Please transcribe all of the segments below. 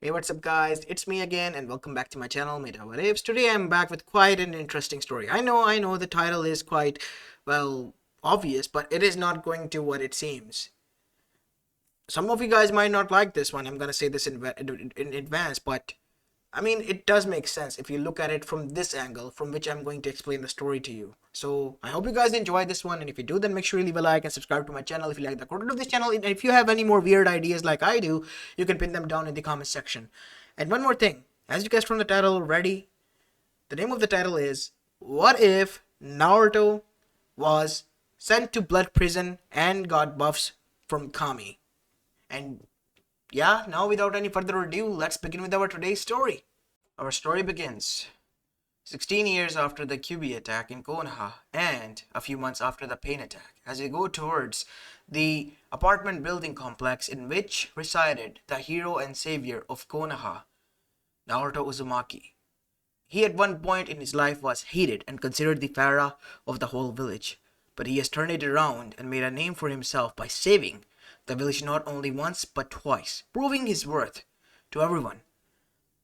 Hey, what's up, guys? It's me again, and welcome back to my channel, Mayta. What ifs? Today I'm back with quite an interesting story. I know, the title is quite, well, obvious, but it is not going to what it seems. Some of you guys might not like this one. I'm gonna say this in advance, but I mean, it does make sense if you look at it from this angle, from which I'm going to explain the story to you. So, I hope you guys enjoy this one, and if you do, then make sure you leave a like and subscribe to my channel if you like the content of this channel. And if you have any more weird ideas like I do, you can pin them down in the comment section. And one more thing, as you guessed from the title already, the name of the title is What If Naruto Was Sent to Blood Prison and Got Buffs from Kami? And yeah, now without any further ado, let's begin with our today's story. Our story begins 16 years after the QB attack in Konoha and a few months after the pain attack, as we go towards the apartment building complex in which resided the hero and savior of Konoha, Naruto Uzumaki. He at one point in his life was hated and considered the pharaoh of the whole village, but he has turned it around and made a name for himself by saving the village not only once but twice, proving his worth to everyone,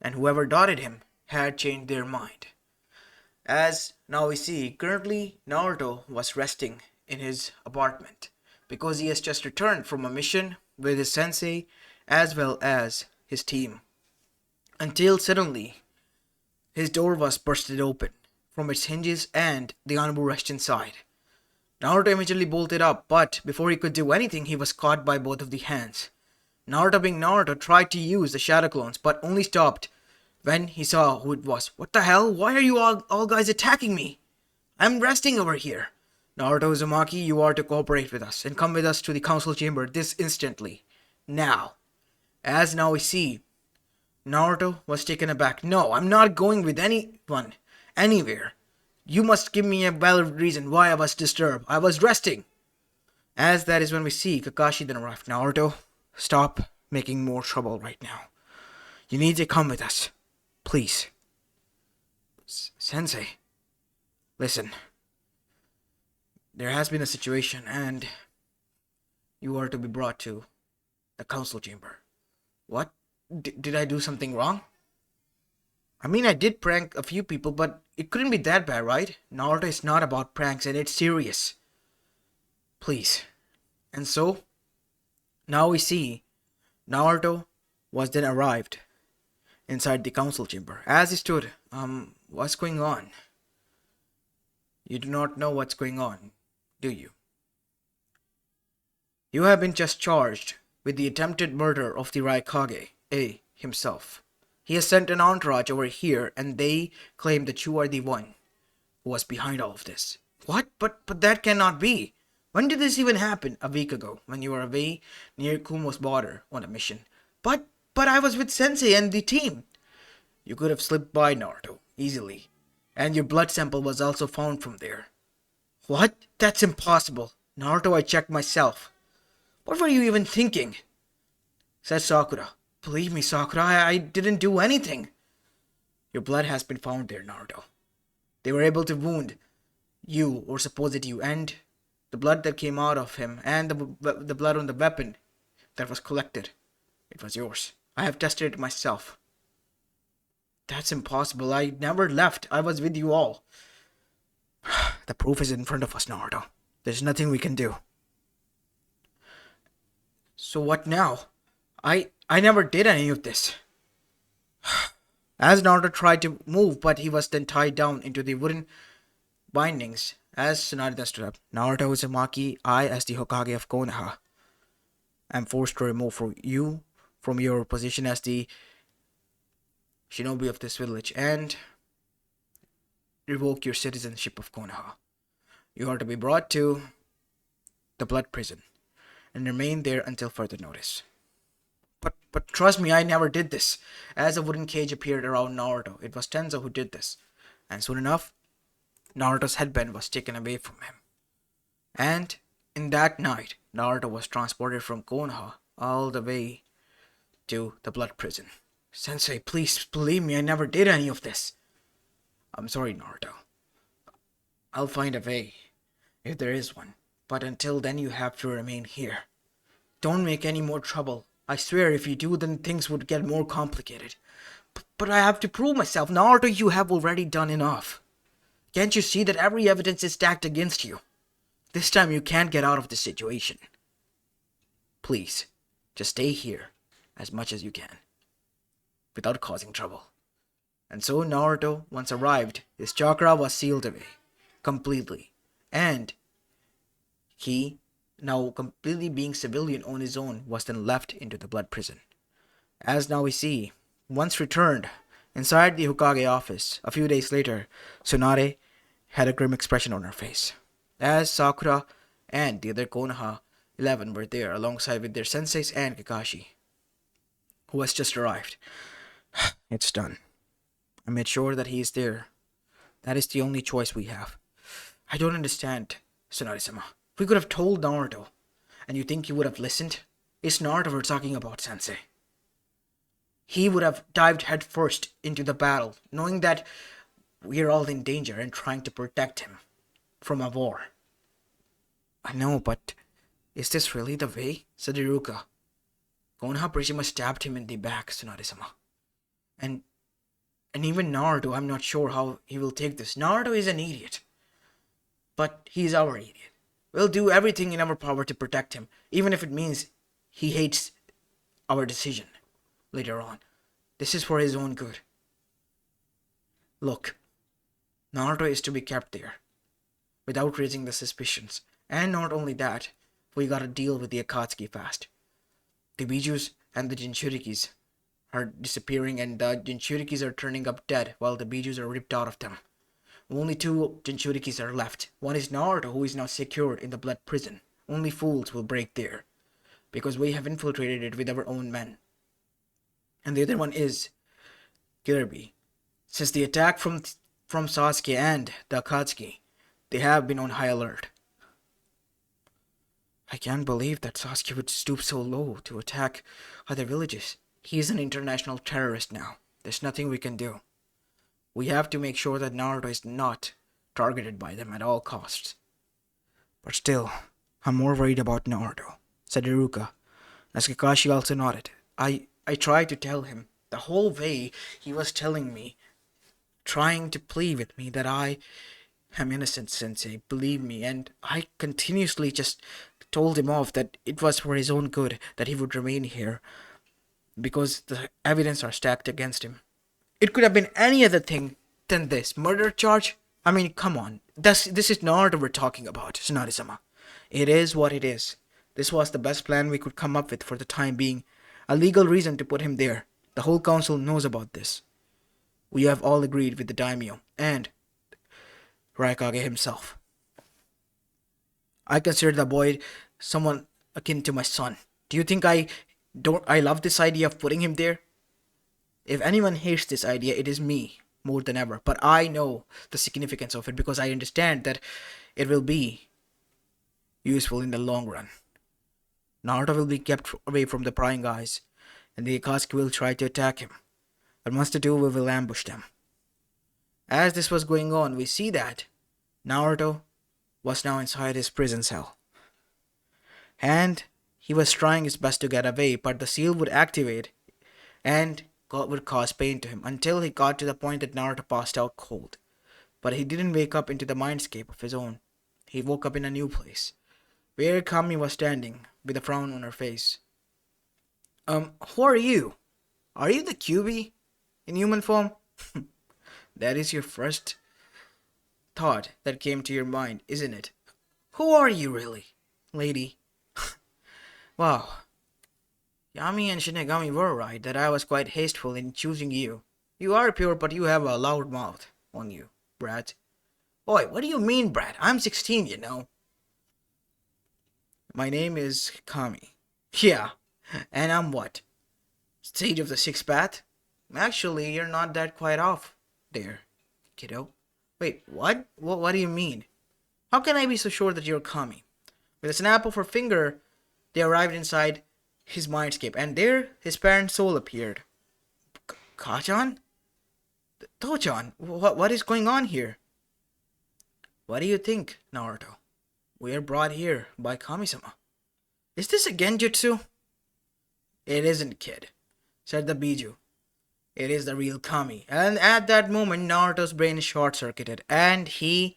and whoever doubted him had changed their mind. As now we see, currently Naruto was resting in his apartment because he has just returned from a mission with his sensei as well as his team. Until suddenly, his door was bursted open from its hinges and the Anabu rushed inside. Naruto immediately bolted up, but before he could do anything, he was caught by both of the hands. Naruto, being Naruto, tried to use the shadow clones, but only stopped when he saw who it was. What the hell? Why are you all guys attacking me? I'm resting over here. Naruto Uzumaki, you are to cooperate with us and come with us to the council chamber this instantly. Now. As now we see, Naruto was taken aback. No, I'm not going with anyone, anywhere. You must give me a valid reason why I was disturbed. I was resting. As that is when we see Kakashi then arrive. Naruto, stop making more trouble right now. You need to come with us. Please. Sensei. Listen. There has been a situation and you are to be brought to the council chamber. What? Did I do something wrong? I mean, I did prank a few people, but it couldn't be that bad, right? Naruto is not about pranks and it's serious. Please. And so, now we see Naruto was then arrived inside the council chamber. As he stood, what's going on? You do not know what's going on, do you? You have been just charged with the attempted murder of the Raikage, A himself. He has sent an entourage over here and they claim that you are the one who was behind all of this. What? But that cannot be. When did this even happen? A week ago, when you were away near Kumo's border on a mission. But I was with Sensei and the team. You could have slipped by Naruto, easily. And your blood sample was also found from there. What? That's impossible. Naruto, I checked myself. What were you even thinking? Said Sakura. Believe me, Sakura, I didn't do anything. Your blood has been found there, Naruto. They were able to wound you, or supposed you, and the blood that came out of him, and the blood on the weapon that was collected, it was yours. I have tested it myself. That's impossible. I never left. I was with you all. The proof is in front of us, Naruto. There's nothing we can do. So what now? I never did any of this. As Naruto tried to move, but he was then tied down into the wooden bindings. As Tsunade stood up, Naruto Uzumaki, I, as the Hokage of Konoha, am forced to remove you from your position as the shinobi of this village and revoke your citizenship of Konoha. You are to be brought to the blood prison and remain there until further notice. But trust me, I never did this. As a wooden cage appeared around Naruto, it was Tenzo who did this. And soon enough, Naruto's headband was taken away from him. And in that night, Naruto was transported from Konoha all the way to the blood prison. Sensei, please believe me, I never did any of this. I'm sorry, Naruto. I'll find a way, if there is one. But until then, you have to remain here. Don't make any more trouble I swear if you do, then things would get more complicated. But I have to prove myself. Naruto, you have already done enough. Can't you see that every evidence is stacked against you? This time you can't get out of this situation. Please, just stay here as much as you can, without causing trouble. And so Naruto, once arrived, his chakra was sealed away, completely. And he, now completely being civilian on his own, was then left into the blood prison. As now we see, once returned, inside the Hokage office, a few days later, Tsunade had a grim expression on her face. As Sakura and the other Konoha 11 were there alongside with their senseis and Kakashi, who has just arrived. It's done. I made sure that he is there. That is the only choice we have. I don't understand, Tsunade-sama. We could have told Naruto, and you think he would have listened? It's Naruto we're talking about, Sensei. He would have dived headfirst into the battle, knowing that we're all in danger and trying to protect him from a war. I know, but is this really the way? Said Iruka. Konoha pretty much stabbed him in the back, Tsunade-sama. And even Naruto, I'm not sure how he will take this. Naruto is an idiot. But he's our idiot. We'll do everything in our power to protect him, even if it means he hates our decision later on. This is for his own good. Look, Naruto is to be kept there, without raising the suspicions. And not only that, we gotta deal with the Akatsuki fast. The Bijus and the Jinchurikis are disappearing, and the Jinchurikis are turning up dead while the Bijus are ripped out of them. Only two Jinchurikis are left. One is Naruto, who is now secured in the blood prison. Only fools will break there, because we have infiltrated it with our own men. And the other one is Kirby. Since the attack from Sasuke and the Akatsuki, they have been on high alert. I can't believe that Sasuke would stoop so low to attack other villages. He is an international terrorist now. There's nothing we can do. We have to make sure that Naruto is not targeted by them at all costs. But still, I'm more worried about Naruto, said Iruka, as Kakashi also nodded. I tried to tell him. The whole way he was telling me, trying to plead with me that I am innocent, Sensei, believe me, and I continuously just told him off that it was for his own good that he would remain here, because the evidence are stacked against him. It could have been any other thing than this. Murder charge? I mean, come on. This is Naruto we're talking about, Tsunade-sama. It is what it is. This was the best plan we could come up with for the time being. A legal reason to put him there. The whole council knows about this. We have all agreed with the daimyo and Raikage himself. I consider the boy someone akin to my son. Do you think I love this idea of putting him there? If anyone hates this idea, it is me, more than ever. But I know the significance of it because I understand that it will be useful in the long run. Naruto will be kept away from the prying eyes, and the Akatsuki will try to attack him. But once they do, we will ambush them. As this was going on, we see that Naruto was now inside his prison cell. And he was trying his best to get away, but the seal would activate and would cause pain to him until he got to the point that Naruto passed out cold. But he didn't wake up into the mindscape of his own. He woke up in a new place, where Kami was standing with a frown on her face. Who are you? Are you the QB in human form? That is your first thought that came to your mind, isn't it? Who are you really, lady? Wow. Yami and Shinigami were right that I was quite hasteful in choosing you. You are pure, but you have a loud mouth on you, brat. Oi, what do you mean, brat? I'm 16, you know. My name is Kami. Yeah, and I'm what? Sage of the Sixth Path? Actually, you're not that quite off there, kiddo. Wait, what? What do you mean? How can I be so sure that you're Kami? With a snap of her finger, they arrived inside his mindscape, and there his parent soul appeared. Kachan? Tochan, what is going on here? What do you think, Naruto? We are brought here by Kami-sama. Is this a genjutsu? It isn't, kid, said the Biju. It is the real Kami. And at that moment, Naruto's brain short-circuited, and he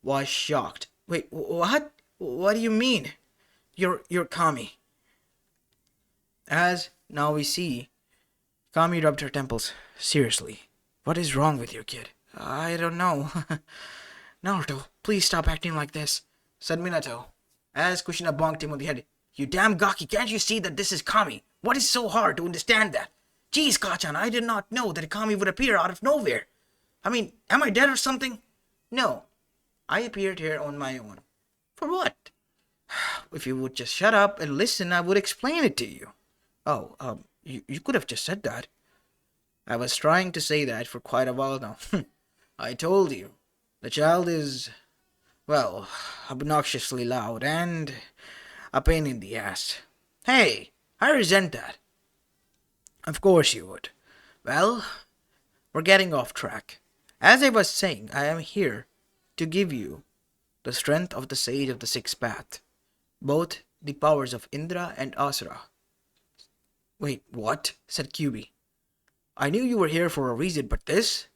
was shocked. Wait, what? What do you mean? You're Kami. As now we see, Kami rubbed her temples. Seriously, what is wrong with you, kid? I don't know. Naruto, please stop acting like this, said Minato, as Kushina bonked him on the head. You damn gaki, can't you see that this is Kami? What is so hard to understand that? Geez, Kachan, I did not know that a Kami would appear out of nowhere. I mean, am I dead or something? No, I appeared here on my own. For what? If you would just shut up and listen, I would explain it to you. Oh, you could have just said that. I was trying to say that for quite a while now. I told you. The child is, well, obnoxiously loud and a pain in the ass. Hey, I resent that. Of course you would. Well, we're getting off track. As I was saying, I am here to give you the strength of the Sage of the Sixth Path. Both the powers of Indra and Asura. Wait, what? Said QB. I knew you were here for a reason, but this?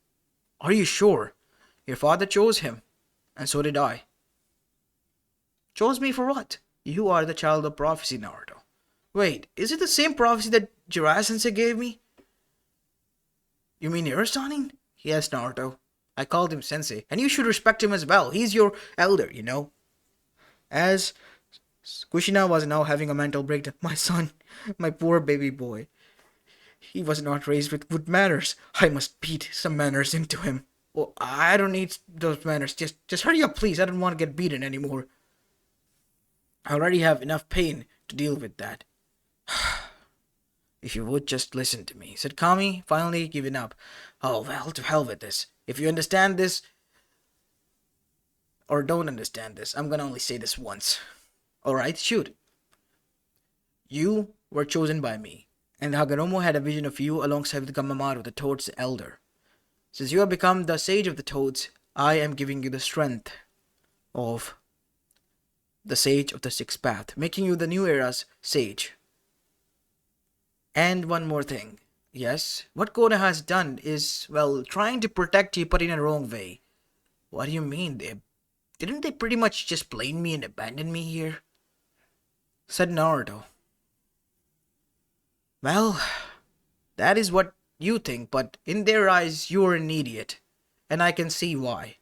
Are you sure? Your father chose him, and so did I. Chose me for what? You are the child of prophecy, Naruto. Wait, is it the same prophecy that Jiraiya-sensei gave me? You mean Urasanin? Yes, Naruto. I called him sensei, and you should respect him as well. He's your elder, you know. As Kushina was now having a mental breakdown. My son, my poor baby boy. He was not raised with good manners. I must beat some manners into him. Oh, I don't need those manners. Just hurry up, please. I don't want to get beaten anymore. I already have enough pain to deal with that. If you would just listen to me, said Kami, finally giving up. Oh, well, to hell with this. If you understand this, or don't understand this, I'm gonna only say this once. Alright, shoot. You were chosen by me, and Hagoromo had a vision of you alongside with Gamamaru, the Toad's elder. Since you have become the Sage of the Toads, I am giving you the strength of the Sage of the Sixth Path, making you the new era's Sage. And one more thing. Yes, what Konoha has done is, well, trying to protect you, but in a wrong way. What do you mean? Didn't they pretty much just blame me and abandon me here? Said Naruto. Well, that is what you think, but in their eyes, you're an idiot. And I can see why.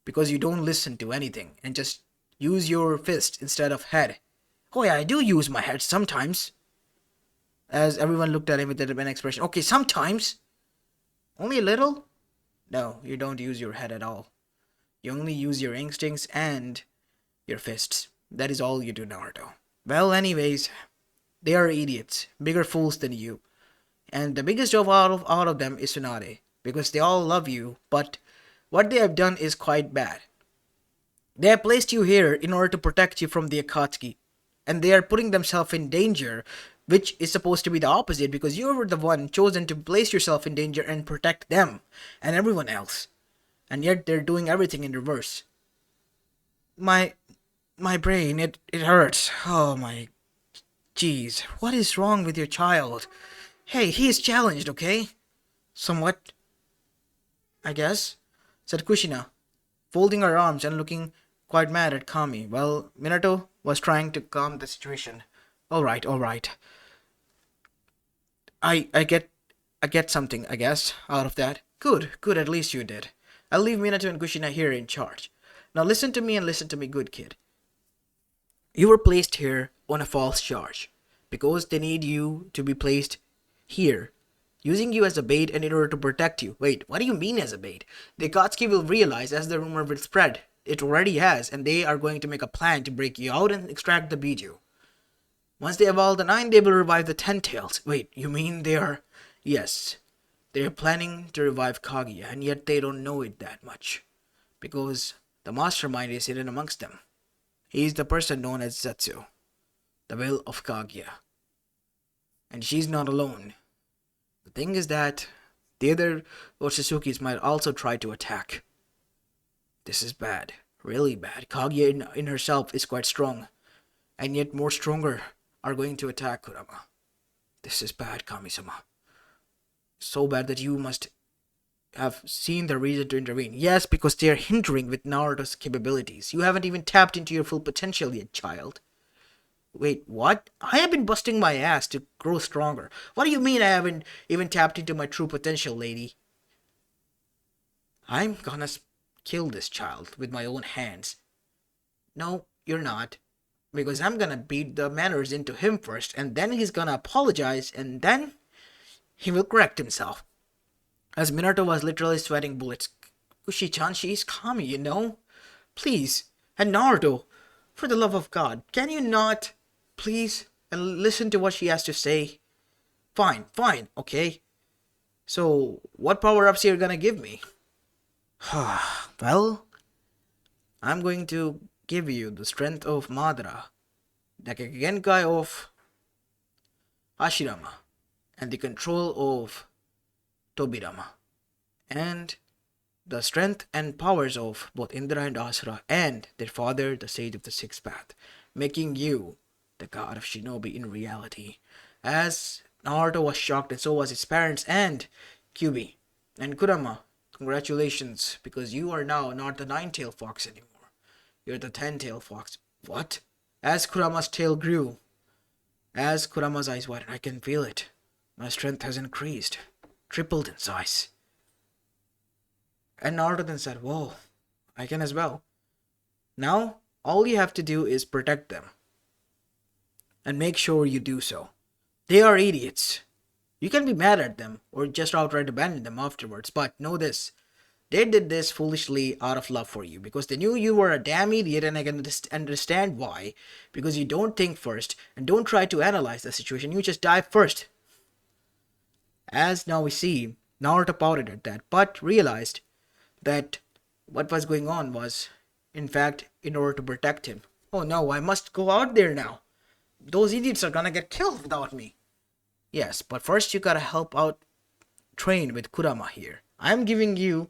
Because you don't listen to anything, and just use your fist instead of head. Oh yeah, I do use my head sometimes. As everyone looked at him with an expression. Okay, sometimes. Only a little? No, you don't use your head at all. You only use your instincts and your fists. That is all you do, Naruto. Well, anyways, they are idiots, bigger fools than you. And the biggest of all of them is Tsunade, because they all love you, but what they have done is quite bad. They have placed you here in order to protect you from the Akatsuki, and they are putting themselves in danger, which is supposed to be the opposite, because you were the one chosen to place yourself in danger and protect them and everyone else. And yet they're doing everything in reverse. My brain, it hurts. Oh my, jeez, what is wrong with your child? Hey, he is challenged, okay? Somewhat, I guess, said Kushina, folding her arms and looking quite mad at Kami. Well, Minato was trying to calm the situation. All right. I get something, I guess, out of that. Good, at least you did. I'll leave Minato and Kushina here in charge. Now listen to me and listen to me good, kid. You were placed here on a false charge, because they need you to be placed here, using you as a bait and in order to protect you. Wait, what do you mean as a bait? The Akatsuki will realize as the rumor will spread. It already has, and they are going to make a plan to break you out and extract the Biju. Once they evolve the 9, they will revive the 10 tails. Wait, you mean they are... Yes, they are planning to revive Kaguya, and yet they don't know it that much. Because the mastermind is hidden amongst them. He is the person known as Zetsu, the will of Kaguya. And she's not alone. The thing is that the other Otsuzukis might also try to attack. This is bad, really bad. Kaguya in herself is quite strong, and yet more stronger are going to attack Kurama. This is bad, Kami-sama. So bad that you must have seen the reason to intervene. Yes, because they are hindering with Naruto's capabilities. You haven't even tapped into your full potential yet, child. Wait, what? I have been busting my ass to grow stronger. What do you mean I haven't even tapped into my true potential, lady? I'm gonna kill this child with my own hands. No, you're not. Because I'm gonna beat the manners into him first, and then he's gonna apologize, and then he will correct himself. As Minato was literally sweating bullets. Kushi-chan, she's Kami, you know? Please. And Naruto, for the love of God, can you not, please, and listen to what she has to say? Fine, fine, okay? So, what power-ups you're gonna give me? Well, I'm going to give you the strength of Madara, the Genkai of Hashirama, and the control of Tobirama, and the strength and powers of both Indra and Asura and their father, the Sage of the Sixth Path, making you the god of shinobi in reality. As Naruto was shocked, and so was his parents and Kyubi. And Kurama, congratulations, because you are now not the nine-tailed fox anymore. You're the ten-tailed fox. What? As Kurama's tail grew, as Kurama's eyes widened, I can feel it. My strength has increased, tripled in size. And Naruto then said, whoa, I can as well. Now, all you have to do is protect them. And make sure you do so. They are idiots. You can be mad at them, or just outright abandon them afterwards, but know this. They did this foolishly out of love for you, because they knew you were a damn idiot, and I can understand why. Because you don't think first, and don't try to analyze the situation, you just dive first. As now we see, Naruto pouted at that, but realized that what was going on was, in fact, in order to protect him. Oh no, I must go out there now. Those idiots are gonna get killed without me. Yes, but first you gotta help out train with Kurama here. I'm giving you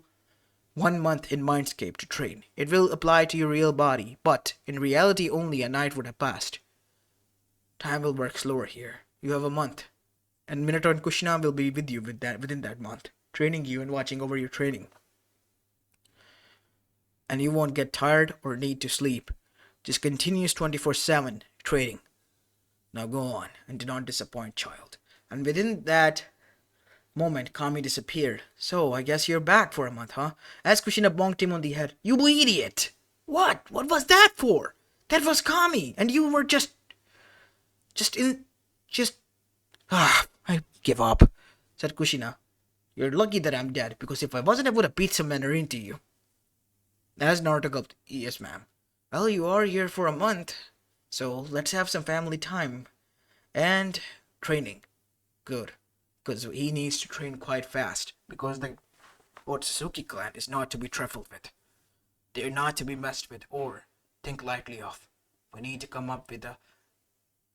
1 month in Mindscape to train. It will apply to your real body, but in reality only a night would have passed. Time will work slower here. You have a month. And Minato and Kushina will be with you within that month, training you and watching over your training. And you won't get tired or need to sleep. Just continuous 24/7 training. Now go on, and do not disappoint, child. And within that moment, Kami disappeared. So, I guess you're back for a month, huh? As Kushina bonked him on the head. You idiot! What? What was that for? That was Kami, and you were just... I give up, said Kushina. You're lucky that I'm dead, because if I wasn't, I would have beat some manner into you. As Naruto gulped, yes, ma'am. Well, you are here for a month, so let's have some family time. And training. Good. Because he needs to train quite fast, because the Otsutsuki clan is not to be trifled with. They're not to be messed with or think lightly of. We need to come up with a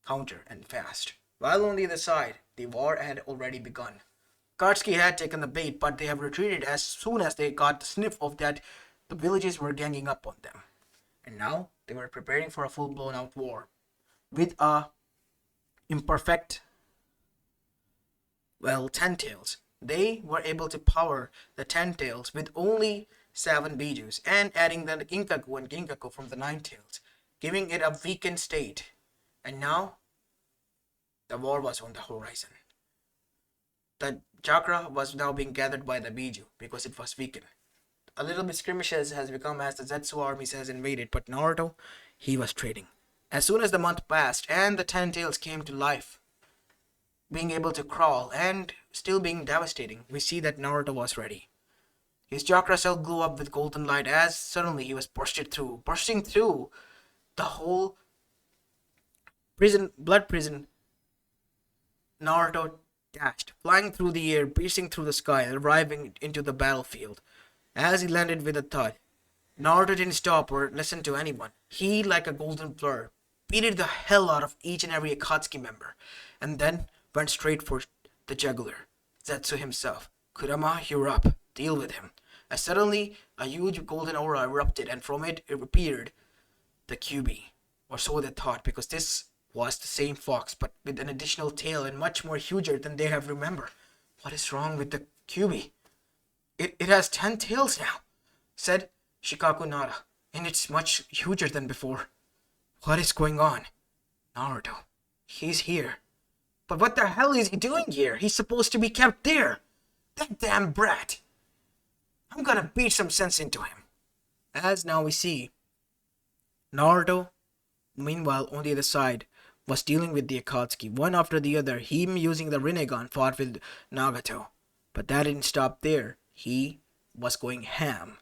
counter and fast. While on the other side, the war had already begun. Katsuki had taken the bait, but they have retreated as soon as they got the sniff of that the villages were ganging up on them. And now they were preparing for a full-blown out war. With a imperfect, 10 tails. They were able to power the 10 tails with only 7 bijus and adding the Ginkaku and Ginkaku from the 9 tails, giving it a weakened state. And now, the war was on the horizon. The chakra was now being gathered by the biju because it was weakened. A little bit skirmishes has become as the Zetsu armies has invaded, but Naruto, he was trading. As soon as the month passed and the 10 tails came to life, being able to crawl and still being devastating, we see that Naruto was ready. His chakra cell blew up with golden light as suddenly he was bursting through the whole blood prison. Naruto dashed, flying through the air, piercing through the sky, and arriving into the battlefield. As he landed with a thud, Naruto didn't stop or listen to anyone. He, like a golden blur, beated the hell out of each and every Akatsuki member, and then went straight for the juggler, Zetsu himself. Kurama, you're up. Deal with him. As suddenly, a huge golden aura erupted, and from it appeared the Kyubi, or so they thought, because this was the same fox, but with an additional tail and much more huger than they have remembered. What is wrong with the Kyubi? It has 10 tails now, said Shikaku Nara, and it's much huger than before. What is going on? Naruto. He's here. But what the hell is he doing here? He's supposed to be kept there. That damn brat. I'm gonna beat some sense into him. As now we see, Naruto, meanwhile, on the other side, was dealing with the Akatsuki. One after the other, him using the Rinnegan fought with Nagato. But that didn't stop there. He was going ham.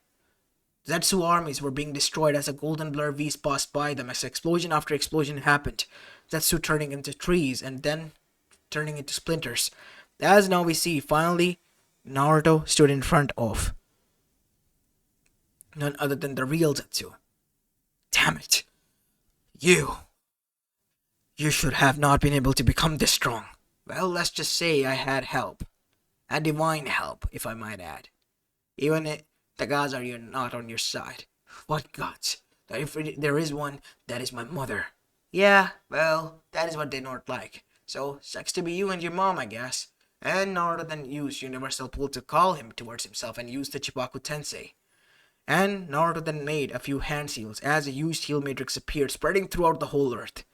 Zetsu armies were being destroyed as a golden blur V's passed by them as explosion after explosion happened. Zetsu turning into trees and then turning into splinters. As now we see, finally, Naruto stood in front of none other than the real Zetsu. Damn it. You should have not been able to become this strong. Well, let's just say I had help. A divine help, if I might add. Even if the gods are not on your side. What gods? If there is one, that is my mother. Yeah, well, that is what they not like. So, sucks to be you and your mom, I guess. And Naruto then used Universal Pull to call him towards himself and used the Chibaku Tensei. And Naruto then made a few hand seals as a huge seal matrix appeared, spreading throughout the whole earth.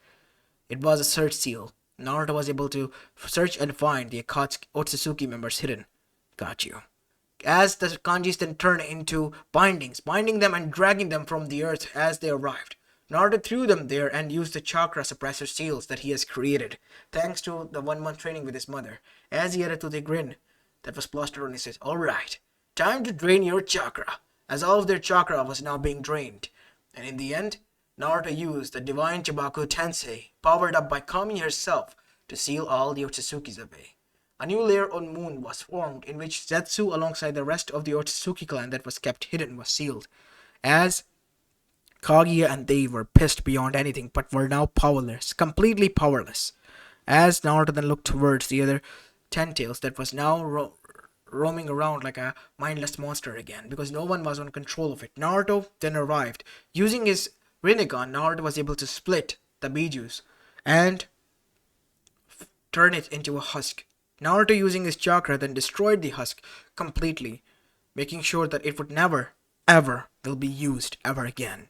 It was a search seal. Naruto was able to search and find the Otsutsuki members hidden. Got you. As the kanjis then turned into bindings, binding them and dragging them from the earth as they arrived. Naruto threw them there and used the chakra suppressor seals that he has created, thanks to the 1 month training with his mother, as he added to the grin that was plastered on his face. Alright, time to drain your chakra, as all of their chakra was now being drained. And in the end, Naruto used the divine Chibaku Tensei, powered up by Kami herself, to seal all the Otsutsuki's away. A new layer on Moon was formed in which Zetsu alongside the rest of the Otsutsuki clan that was kept hidden was sealed, as Kaguya and they were pissed beyond anything but were now powerless, completely powerless. As Naruto then looked towards the other 10 tails that was now roaming around like a mindless monster again because no one was on control of it. Naruto then arrived. Using his Rinnegan, Naruto was able to split the Bijus and turn it into a husk. Naruto using his chakra then destroyed the husk completely, making sure that it would never, ever will be used ever again.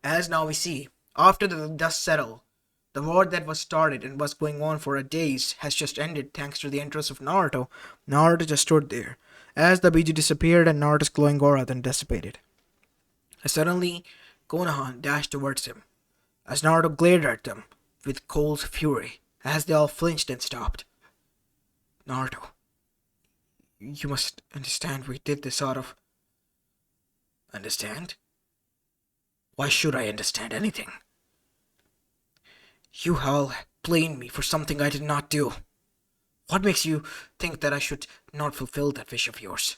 As now we see, after the dust settled, the war that was started and was going on for days has just ended thanks to the entrance of Naruto. Naruto just stood there, as the Biju disappeared and Naruto's glowing aura then dissipated. Suddenly, Konoha dashed towards him, as Naruto glared at them with cold fury, as they all flinched and stopped. Naruto, you must understand we did this out of... Understand? Why should I understand anything? You all blamed me for something I did not do. What makes you think that I should not fulfill that wish of yours?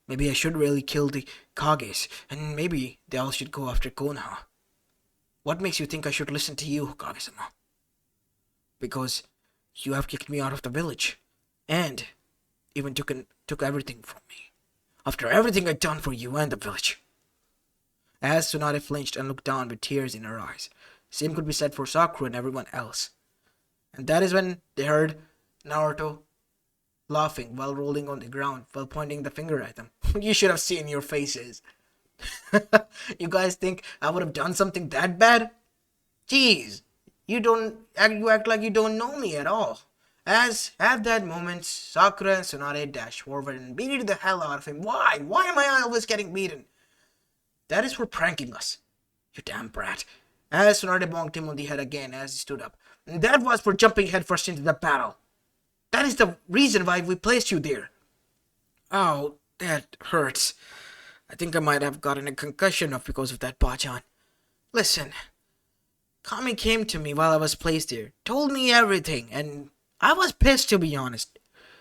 Maybe I should really kill the Kages, and maybe they all should go after Konoha. What makes you think I should listen to you, Kage-sama? Because you have kicked me out of the village, and even took everything from me. After everything I'd done for you and the village. As Tsunade flinched and looked down with tears in her eyes. Same could be said for Sakura and everyone else. And that is when they heard Naruto laughing while rolling on the ground while pointing the finger at them. You should have seen your faces. You guys think I would have done something that bad? Jeez, you act like you don't know me at all. As at that moment, Sakura and Tsunade dashed forward and beat the hell out of him. Why? Why am I always getting beaten? That is for pranking us. You damn brat. As Tsunade bonked him on the head again as he stood up. And that was for jumping headfirst into the battle. That is the reason why we placed you there. Oh, that hurts. I think I might have gotten a concussion because of that, Bachan. Listen, Kami came to me while I was placed there, told me everything, and I was pissed to be honest.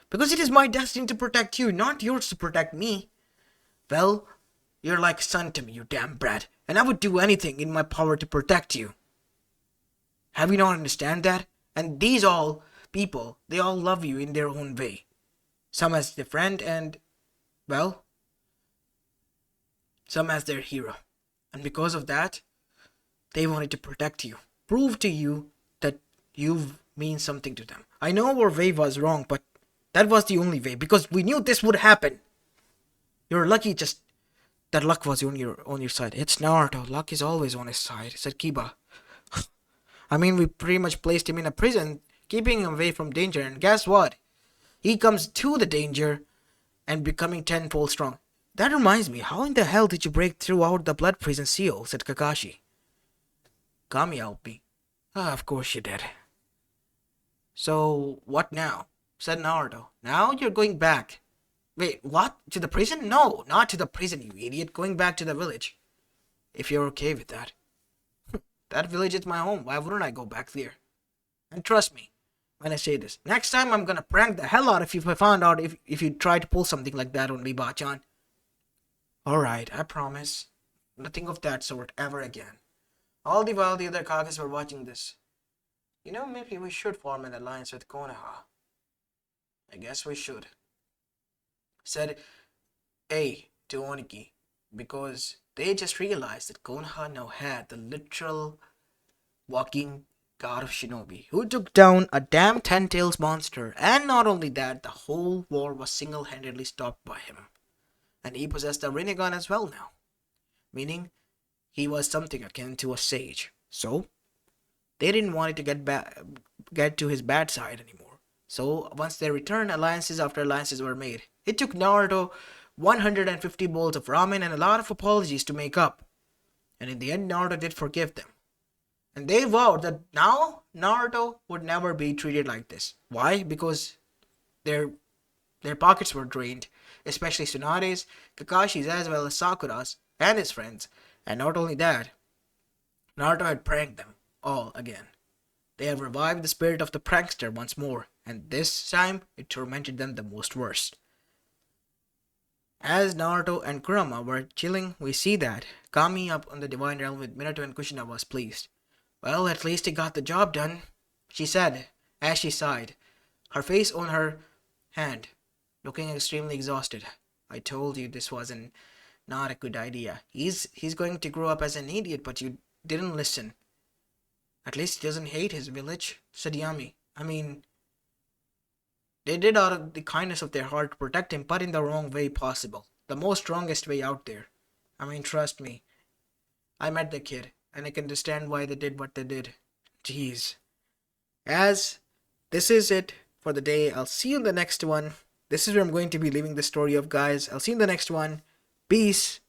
Because it is my destiny to protect you, not yours to protect me. Well, you're like a son to me, you damn brat, and I would do anything in my power to protect you. Have you not understand that? And these all people, they all love you in their own way. Some as their friend and, well, some as their hero. And because of that, they wanted to protect you. Prove to you that You mean something to them. I know our way was wrong, but that was the only way because we knew this would happen. You're lucky just that luck was on your side. It's Naruto. Luck is always on his side, said Kiba. I mean, we pretty much placed him in a prison, keeping him away from danger, and guess what? He comes to the danger and becoming tenfold strong. That reminds me, how in the hell did you break through out the blood prison seal? Said Kakashi. Kami helped me. Ah, of course you did. So, what now? Said Naruto. Now you're going back. Wait, what? To the prison? No, not to the prison, you idiot. Going back to the village. If you're okay with that. That village is my home. Why wouldn't I go back there? And trust me when I say this. Next time I'm gonna prank the hell out of you if I found out if you try to pull something like that on me, Bachan. Alright, I promise. Nothing of that sort ever again. All the while the other Kages were watching this. Maybe we should form an alliance with Konoha. I guess we should. Said A to Oniki. Because they just realized that Konoha now had the literal walking god of shinobi who took down a damn ten-tails monster, and not only that, the whole war was single-handedly stopped by him. And he possessed a Rinnegan as well now, meaning he was something akin to a sage. So they didn't want it to get to his bad side anymore. So once they returned, alliances after alliances were made. It took Naruto 150 bowls of ramen and a lot of apologies to make up. And in the end, Naruto did forgive them. And they vowed that now Naruto would never be treated like this. Why? Because their pockets were drained, especially Tsunade's, Kakashi's, as well as Sakura's and his friends. And not only that, Naruto had pranked them all again. They had revived the spirit of the prankster once more, and this time it tormented them the most worst. As Naruto and Kurama were chilling, we see that Kami up on the Divine Realm with Minato and Kushina was pleased. Well, at least he got the job done, she said, as she sighed, her face on her hand, looking extremely exhausted. I told you this wasn't not a good idea. He's going to grow up as an idiot, but you didn't listen. At least he doesn't hate his village, said Yami. I mean, they did out of the kindness of their heart to protect him, but in the wrong way possible. The most strongest way out there. I mean, trust me. I met the kid, and I can understand why they did what they did. Jeez. As this is it for the day, I'll see you in the next one. This is where I'm going to be leaving the story of, guys. I'll see you in the next one. Peace.